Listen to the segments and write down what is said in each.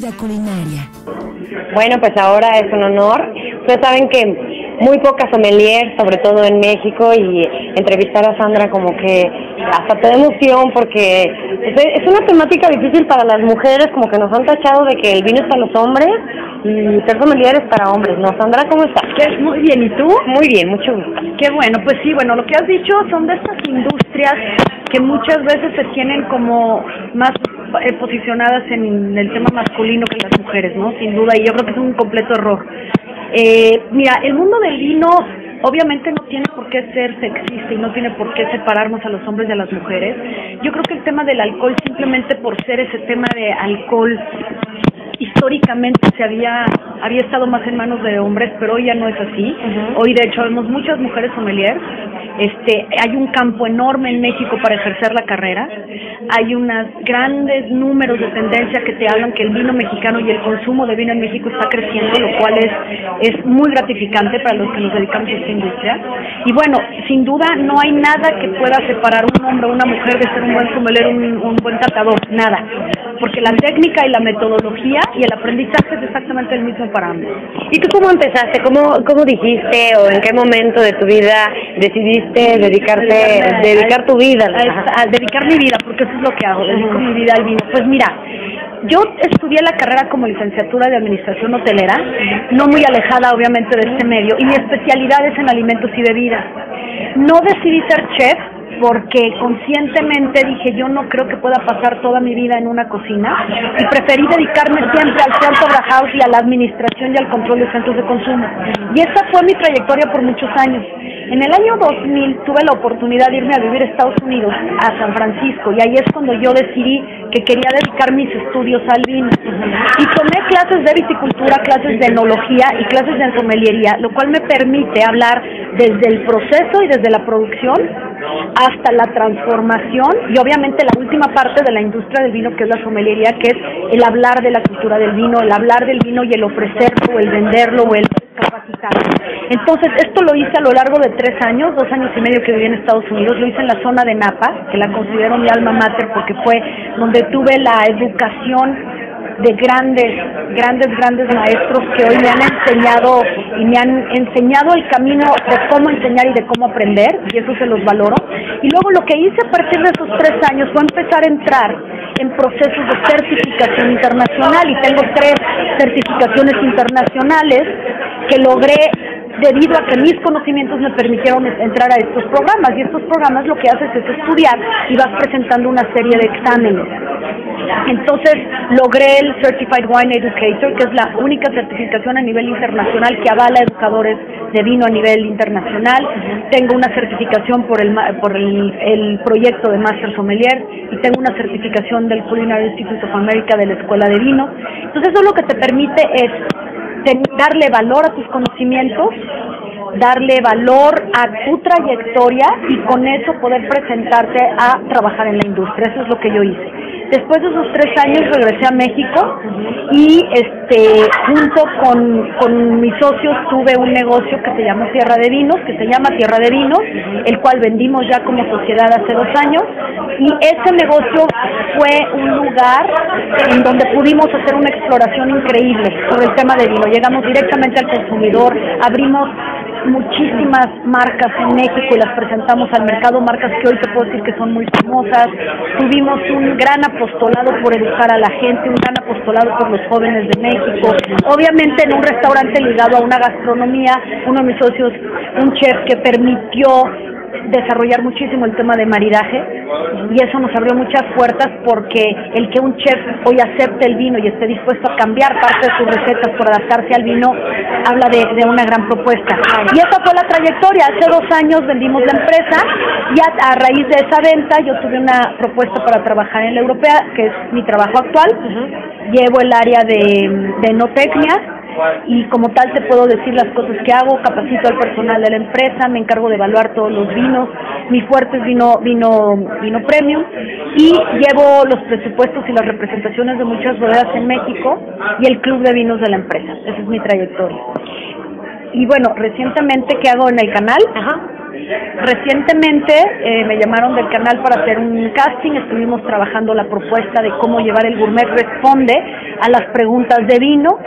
vida culinaria. Bueno, pues ahora es un honor. Ustedes saben que muy pocas sommeliers, sobre todo en México, y entrevistar a Sandra como que hasta te da emoción porque es una temática difícil para las mujeres, como que nos han tachado de que el vino es para los hombres y ser sommelier es para hombres, ¿no? Sandra, ¿cómo estás? Muy bien, ¿y tú? Muy bien, mucho gusto. Qué bueno, pues sí, bueno, lo que has dicho son de estas industrias que muchas veces se tienen como más posicionadas en el tema masculino que las mujeres, ¿no? Sin duda, y yo creo que es un completo error. Mira, el mundo del vino obviamente no tiene por qué ser sexista y no tiene por qué separarnos a los hombres y a las mujeres. Yo creo que el tema del alcohol, simplemente por ser ese tema de alcohol, históricamente había estado más en manos de hombres, pero hoy ya no es así. Hoy de hecho vemos muchas mujeres sommeliers. Hay un campo enorme en México para ejercer la carrera. Hay unos grandes números de tendencia que te hablan que el vino mexicano y el consumo de vino en México está creciendo, lo cual es muy gratificante para los que nos dedicamos a esta industria. Y bueno, sin duda no hay nada que pueda separar un hombre o una mujer de ser un buen sommelier, un buen catador, nada. Porque la técnica y la metodología y el aprendizaje es exactamente el mismo para ambos. ¿Y tú cómo empezaste? ¿Cómo dijiste o en qué momento de tu vida decidiste dedicar tu vida? A dedicar mi vida, porque eso es lo que hago, dedico mi vida al vino. Pues mira, yo estudié la carrera como licenciatura de administración hotelera, no muy alejada obviamente de este medio, y mi especialidad es en alimentos y bebidas. No decidí ser chef porque conscientemente dije, yo no creo que pueda pasar toda mi vida en una cocina, y preferí dedicarme siempre al front of the house y a la administración y al control de centros de consumo. Y esa fue mi trayectoria por muchos años. En el año 2000 tuve la oportunidad de irme a vivir a Estados Unidos, a San Francisco, y ahí es cuando yo decidí que quería dedicar mis estudios al vino. Y tomé clases de viticultura, clases de enología y clases de sommeliería, lo cual me permite hablar desde el proceso y desde la producción hasta la transformación y obviamente la última parte de la industria del vino, que es la sommeliería, que es el hablar de la cultura del vino, el hablar del vino y el ofrecerlo, o el venderlo, o el capacitarlo. Entonces, esto lo hice a lo largo de 3 años, 2 años y medio que viví en Estados Unidos. Lo hice en la zona de Napa, que la considero mi alma mater porque fue donde tuve la educación de grandes maestros que hoy me han enseñado y me han enseñado el camino de cómo enseñar y de cómo aprender, y eso se los valoro. Y luego lo que hice a partir de esos 3 años fue empezar a entrar en procesos de certificación internacional, y tengo 3 certificaciones internacionales que logré debido a que mis conocimientos me permitieron entrar a estos programas, y estos programas lo que haces es estudiar y vas presentando una serie de exámenes. Entonces logré el Certified Wine Educator, que es la única certificación a nivel internacional que avala educadores de vino a nivel internacional. Tengo una certificación por el proyecto de Master Sommelier, y tengo una certificación del Culinary Institute of America de la Escuela de Vino. Entonces eso lo que te permite es darle valor a tus conocimientos, darle valor a tu trayectoria, y con eso poder presentarte a trabajar en la industria. Eso es lo que yo hice. Después de esos 3 años regresé a México y junto con mis socios tuve un negocio que se llama Tierra de Vinos, el cual vendimos ya como sociedad hace 2 años, y ese negocio fue un lugar en donde pudimos hacer una exploración increíble sobre el tema de vino. Llegamos directamente al consumidor, abrimos muchísimas marcas en México y las presentamos al mercado, marcas que hoy te puedo decir que son muy famosas. Tuvimos un gran apostolado por educar a la gente, un gran apostolado por los jóvenes de México. Obviamente en un restaurante ligado a una gastronomía, uno de mis socios, un chef que permitió desarrollar muchísimo el tema de maridaje, y eso nos abrió muchas puertas, porque el que un chef hoy acepte el vino y esté dispuesto a cambiar parte de sus recetas por adaptarse al vino, habla de una gran propuesta. Y esa fue la trayectoria. Hace 2 años vendimos la empresa, y a raíz de esa venta yo tuve una propuesta para trabajar en la europea, que es mi trabajo actual. Llevo el área de enotecnia, y como tal te puedo decir las cosas que hago. Capacito al personal de la empresa, me encargo de evaluar todos los vinos. Mi fuerte es vino premium, y llevo los presupuestos y las representaciones de muchas bodegas en México y el club de vinos de la empresa. Esa es mi trayectoria. Y bueno, recientemente, ¿qué hago en el canal? Recientemente me llamaron del canal para hacer un casting, estuvimos trabajando la propuesta de cómo llevar el Gourmet Responde a las preguntas de vino.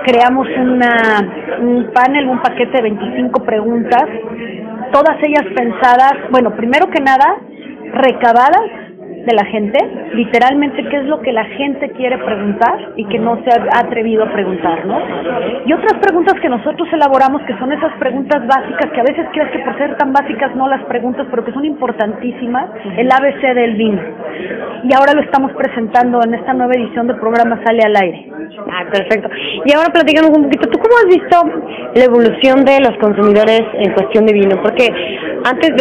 Creamos un panel, un paquete de 25 preguntas, todas ellas pensadas, bueno, primero que nada, recabadas de la gente, literalmente qué es lo que la gente quiere preguntar y que no se ha atrevido a preguntar, ¿no? Y otras preguntas que nosotros elaboramos, que son esas preguntas básicas, que a veces crees que por ser tan básicas no las preguntas, pero que son importantísimas, el ABC del vino. Y ahora lo estamos presentando en esta nueva edición del programa Sale al Aire. Ah, perfecto. Y ahora platicamos un poquito, ¿tú cómo has visto la evolución de los consumidores en cuestión de vino? Porque antes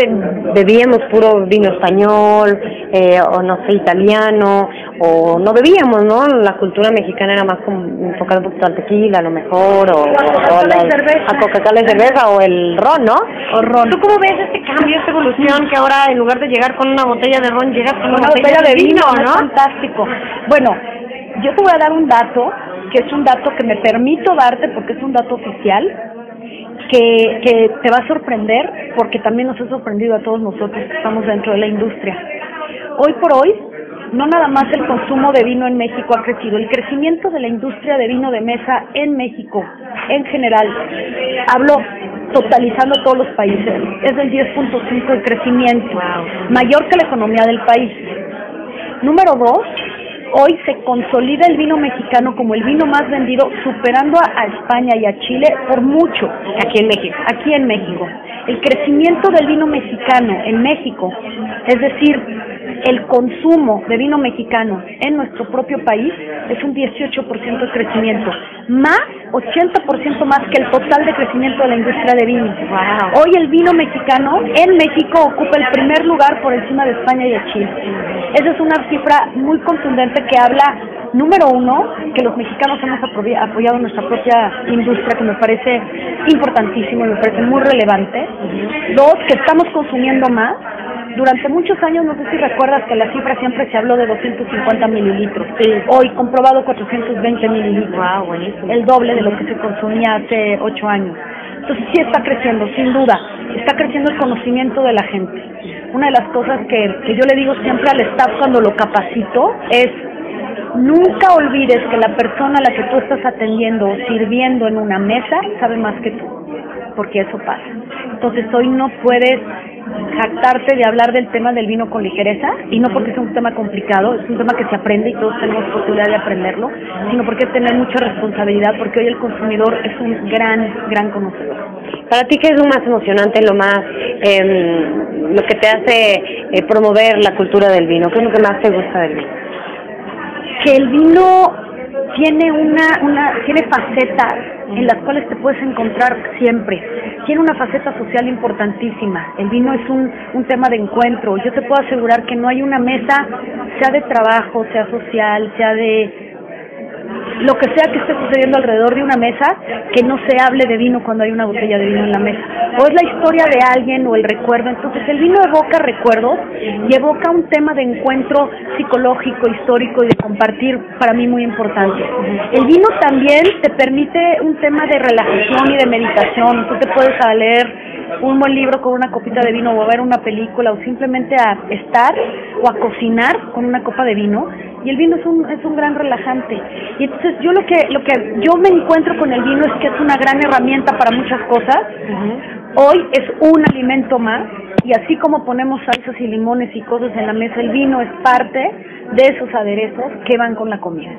bebíamos puro vino español, o no sé, italiano, o no bebíamos, ¿no? La cultura mexicana era más como enfocada un poquito al tequila, a lo mejor, o a Coca-Cola de cerveza, o el ron, ¿no? O ron. ¿Tú cómo ves este cambio, esta evolución, que ahora en lugar de llegar con una botella de ron, llegas con una botella de vino, ¿no? Es fantástico. Bueno, yo te voy a dar un dato, que es un dato que me permito darte porque es un dato oficial, que te va a sorprender, porque también nos ha sorprendido a todos nosotros que estamos dentro de la industria. Hoy por hoy, no nada más el consumo de vino en México ha crecido, el crecimiento de la industria de vino de mesa en México, en general, hablo totalizando todos los países, es del 10.5 de crecimiento, mayor que la economía del país. Número 2, hoy se consolida el vino mexicano como el vino más vendido, superando a España y a Chile por mucho. Aquí en México. Aquí en México. El crecimiento del vino mexicano en México, es decir, el consumo de vino mexicano en nuestro propio país es un 18% de crecimiento, más 80% más que el total de crecimiento de la industria de vino. Wow. Hoy el vino mexicano en México ocupa el primer lugar por encima de España y de Chile. Esa es una cifra muy contundente que habla, número uno, que los mexicanos hemos apoyado nuestra propia industria, que me parece importantísimo y me parece muy relevante. Dos, que estamos consumiendo más. Durante muchos años, no sé si recuerdas que la cifra siempre se habló de 250 mililitros. Sí. Hoy comprobado 420 mililitros. Wow, buenísimo. El doble de lo que se consumía hace 8 años. Entonces sí está creciendo, sin duda. Está creciendo el conocimiento de la gente. Una de las cosas que yo le digo siempre al staff cuando lo capacito es: nunca olvides que la persona a la que tú estás atendiendo o sirviendo en una mesa sabe más que tú, porque eso pasa. Entonces hoy no puedes jactarte de hablar del tema del vino con ligereza, y no porque sea un tema complicado, es un tema que se aprende y todos tenemos posibilidad de aprenderlo, sino porque es tener mucha responsabilidad, porque hoy el consumidor es un gran conocedor. Para ti, ¿qué es lo más emocionante, lo más, lo que te hace promover la cultura del vino? ¿Qué es lo que más te gusta del vino? Que el vino tiene tiene facetas en las cuales te puedes encontrar siempre. Tiene una faceta social importantísima. El vino es un tema de encuentro. Yo te puedo asegurar que no hay una mesa, sea de trabajo, sea social, sea de lo que sea que esté sucediendo alrededor de una mesa, que no se hable de vino cuando hay una botella de vino en la mesa. O es la historia de alguien o el recuerdo. Entonces el vino evoca recuerdos y evoca un tema de encuentro psicológico, histórico y de compartir, para mí muy importante. El vino también te permite un tema de relajación y de meditación. Tú te puedes leer un buen libro con una copita de vino, o a ver una película, o simplemente a estar o a cocinar con una copa de vino, y el vino es un gran relajante. Y entonces yo lo que yo me encuentro con el vino es que es una gran herramienta para muchas cosas. Hoy es un alimento más, y así como ponemos salsas y limones y cosas en la mesa, el vino es parte de esos aderezos que van con la comida.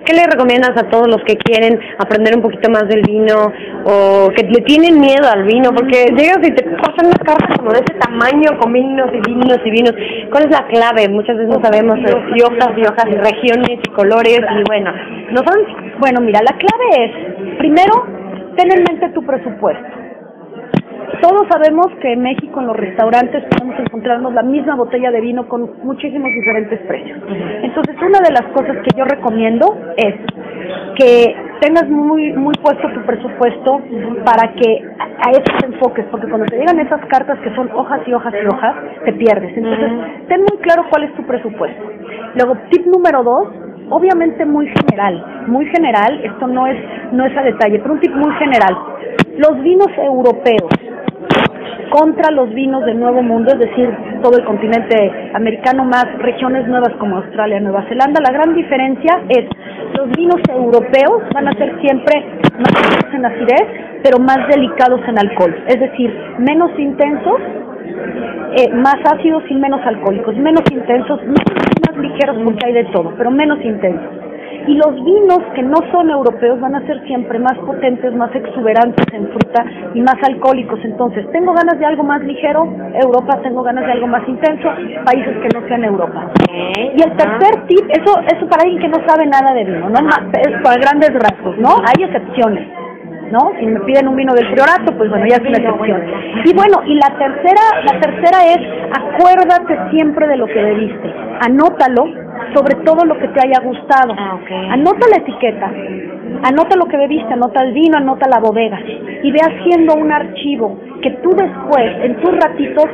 ¿Qué le recomiendas a todos los que quieren aprender un poquito más del vino, o que le tienen miedo al vino? Porque llegas y te pasan unas cartas como de ese tamaño con vinos y vinos y vinos. ¿Cuál es la clave? Muchas veces no sabemos, y hojas y regiones y colores, y bueno, ¿no son? Bueno, mira, la clave es, primero, ten en mente tu presupuesto. Todos sabemos que en México, en los restaurantes, podemos encontrarnos la misma botella de vino con muchísimos diferentes precios. Entonces, una de las cosas que yo recomiendo es que tengas muy puesto tu presupuesto para que a eso te enfoques, porque cuando te llegan esas cartas que son hojas y hojas y hojas, te pierdes. Entonces, ten muy claro cuál es tu presupuesto. Luego, tip número 2, obviamente muy general, esto no es a detalle, pero un tip muy general. Los vinos europeos contra los vinos del Nuevo Mundo, es decir, todo el continente americano más regiones nuevas como Australia, Nueva Zelanda. La gran diferencia es los vinos europeos van a ser siempre más ricos en acidez, pero más delicados en alcohol, es decir, menos intensos, más ácidos y menos alcohólicos, menos intensos, más ligeros porque hay de todo, pero menos intensos. Y los vinos que no son europeos van a ser siempre más potentes, más exuberantes en fruta y más alcohólicos. Entonces, tengo ganas de algo más ligero, Europa, tengo ganas de algo más intenso, países que no sean Europa. Y el tercer tip, eso para alguien que no sabe nada de vino, ¿no? Es para grandes rasgos, ¿no? Hay excepciones, ¿no? Si me piden un vino del Priorato, pues bueno, ya es una excepción. Y bueno, y la tercera es, acuérdate siempre de lo que bebiste, anótalo, sobre todo lo que te haya gustado. Anota la etiqueta, anota lo que bebiste, anota el vino, anota la bodega, y ve haciendo un archivo que tú después, en tus ratitos,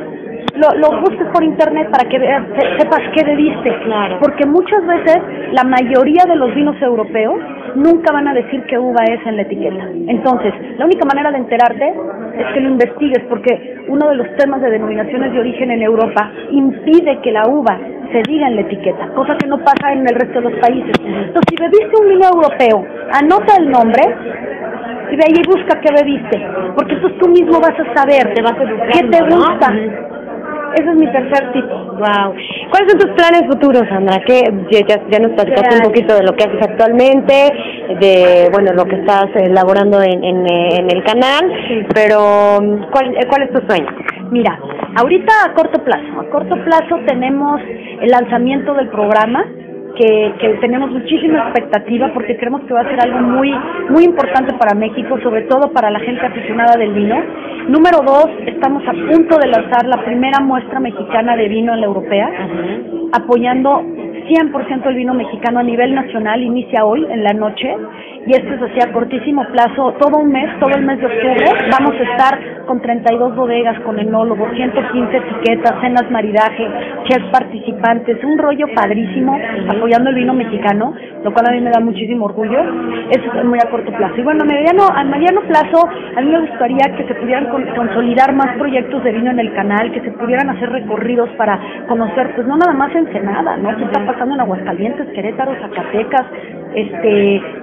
lo busques por internet para que veas, sepas qué bebiste. Claro. Porque muchas veces la mayoría de los vinos europeos nunca van a decir qué uva es en la etiqueta. Entonces, la única manera de enterarte es que lo investigues, porque uno de los temas de denominaciones de origen en Europa impide que la uva se diga en la etiqueta, cosa que no pasa en el resto de los países. Entonces, si bebiste un vino europeo, anota el nombre y ve ahí y busca qué bebiste, porque entonces tú mismo vas a saber qué te gusta. Ese es mi tercer tip. Wow. ¿Cuáles son tus planes futuros, Sandra? Que ya nos platicaste un poquito de lo que haces actualmente, de lo que estás elaborando en el canal, sí. Pero ¿cuál es tu sueño? Mira, ahorita a corto plazo tenemos el lanzamiento del programa, que tenemos muchísima expectativa porque creemos que va a ser algo muy muy importante para México, sobre todo para la gente aficionada del vino. Número 2, estamos a punto de lanzar la primera muestra mexicana de vino en la europea, apoyando 100% el vino mexicano a nivel nacional. Inicia hoy en la noche, y esto es así a cortísimo plazo, todo el mes de octubre, vamos a estar con 32 bodegas, con enólogos, 115 etiquetas, cenas maridaje, chefs participantes, un rollo padrísimo, apoyando el vino mexicano, lo cual a mí me da muchísimo orgullo. Eso es muy a corto plazo. Y bueno, a mediano plazo, a mí me gustaría que se pudieran consolidar más proyectos de vino en el canal, que se pudieran hacer recorridos para conocer, pues no nada más Ensenada, ¿no? ¿Qué está pasando en Aguascalientes, Querétaro, Zacatecas,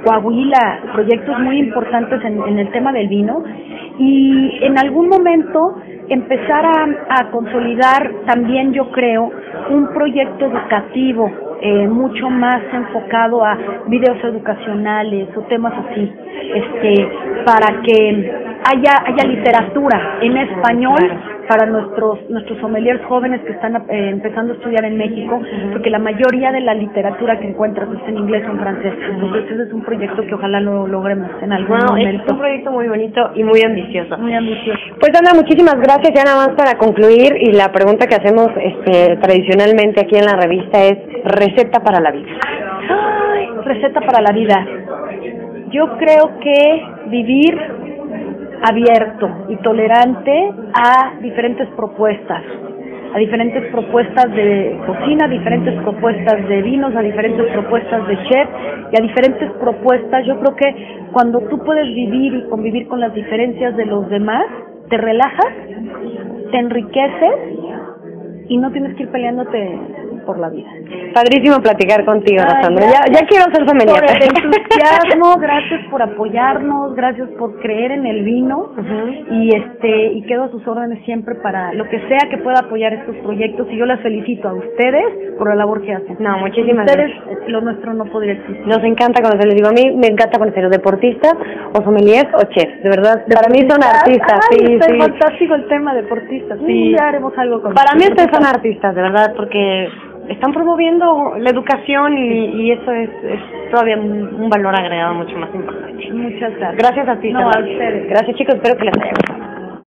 Coahuila? Proyectos muy importantes en el tema del vino, y en algún momento empezar a consolidar también, yo creo, un proyecto educativo mucho más enfocado a videos educacionales o temas así, para que haya literatura en español para nuestros sommeliers jóvenes que están empezando a estudiar en México, porque la mayoría de la literatura que encuentras es en inglés o en francés. Entonces ese es un proyecto que ojalá lo logremos en algún momento. Es un proyecto muy bonito y muy ambicioso. Muy ambicioso. Pues Ana, muchísimas gracias. Ya nada más para concluir, y la pregunta que hacemos tradicionalmente aquí en la revista es receta para la vida. Ay, receta para la vida. Yo creo que vivir abierto y tolerante a diferentes propuestas de cocina, a diferentes propuestas de vinos, a diferentes propuestas de chef y a diferentes propuestas. Yo creo que cuando tú puedes vivir y convivir con las diferencias de los demás, te relajas, te enriqueces y no tienes que ir peleándote por la vida. Padrísimo platicar contigo, Sandra. Ya quiero ser sommelier. Por el entusiasmo, gracias por apoyarnos, gracias por creer en el vino, y quedo a sus órdenes siempre para lo que sea que pueda apoyar estos proyectos, y yo las felicito a ustedes por la labor que hacen. No, muchísimas gracias. Ustedes, lo nuestro no podría existir. Nos encanta conocer, les digo, a mí me encanta conocer los deportistas o sommeliers o chefs, de verdad, para mí son artistas. Está fantástico el tema deportistas, sí, ya haremos algo con para mí ustedes son artistas, de verdad, porque están promoviendo la educación y eso es todavía un valor agregado mucho más importante. Muchas gracias. Gracias a ti. No, a ustedes. Gracias, chicos, espero que les haya gustado.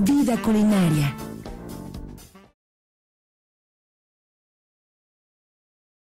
Vida culinaria.